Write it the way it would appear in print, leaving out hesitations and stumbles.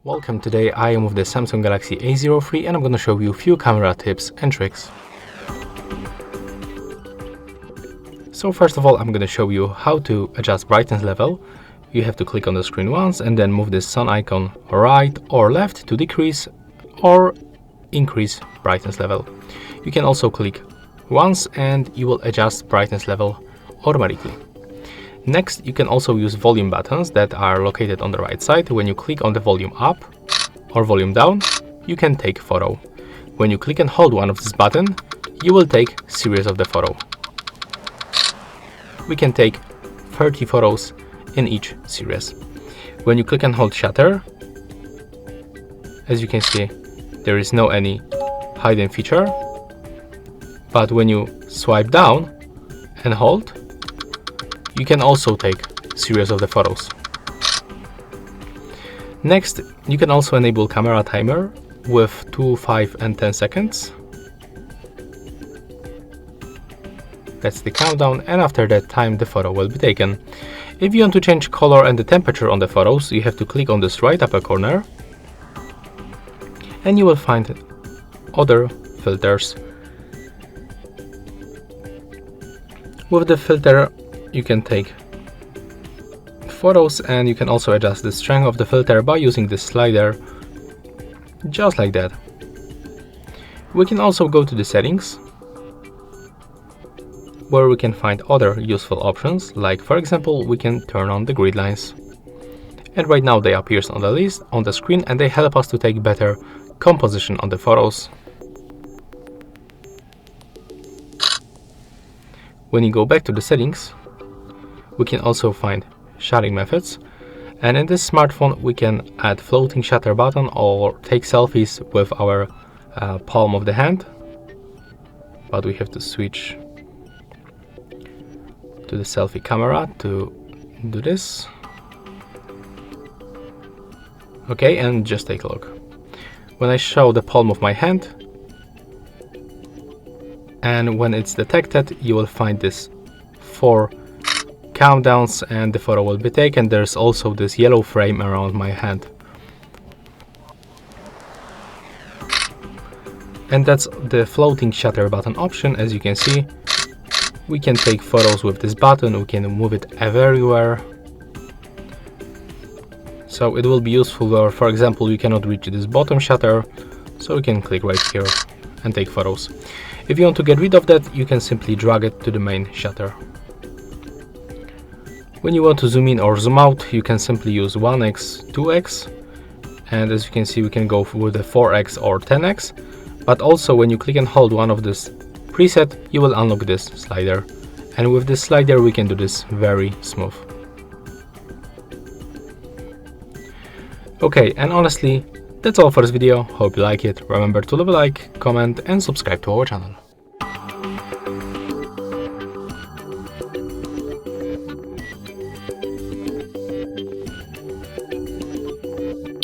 Welcome, today I am with the Samsung Galaxy A03 and I'm going to show you a few camera tips and tricks. So first of all, I'm going to show you how to adjust brightness level. You have to click on the screen once and then move this sun icon right or left to decrease or increase brightness level. You can also click once and you will adjust brightness level automatically. Next, you can also use volume buttons that are located on the right side. When you click on the volume up or volume down, you can take photo. When you click and hold one of this button, you will take series of the photo. We can take 30 photos in each series. When you click and hold shutter, as you can see, there is no any hidden feature. But when you swipe down and hold, you can also take series of the photos. Next, you can also enable camera timer with 2, 5 and 10 seconds. That's the countdown, and after that time the photo will be taken. If you want to change color and the temperature on the photos, you have to click on this right upper corner and you will find other filters. With the filter you can take photos and you can also adjust the strength of the filter by using this slider, just like that. We can also go to the settings, where we can find other useful options, like for example we can turn on the grid lines. And right now they appear on the list on the screen and they help us to take better composition on the photos. When you go back to the settings, we can also find shutting methods, and in this smartphone we can add floating shutter button or take selfies with our palm of the hand, but we have to switch to the selfie camera to do this. Okay, and just take a look. When I show the palm of my hand and when it's detected, you will find this 4 countdowns and the photo will be taken. There's also this yellow frame around my hand. And that's the floating shutter button option. As you can see, we can take photos with this button, we can move it everywhere. So it will be useful where, for example, you cannot reach this bottom shutter, so we can click right here and take photos. If you want to get rid of that, you can simply drag it to the main shutter. When you want to zoom in or zoom out, you can simply use 1x, 2x, and as you can see we can go with the 4x or 10x, but also when you click and hold one of this preset, you will unlock this slider, and with this slider we can do this very smooth. Okay, and honestly, that's all for this video. Hope you like it. Remember to leave a like, comment and subscribe to our channel.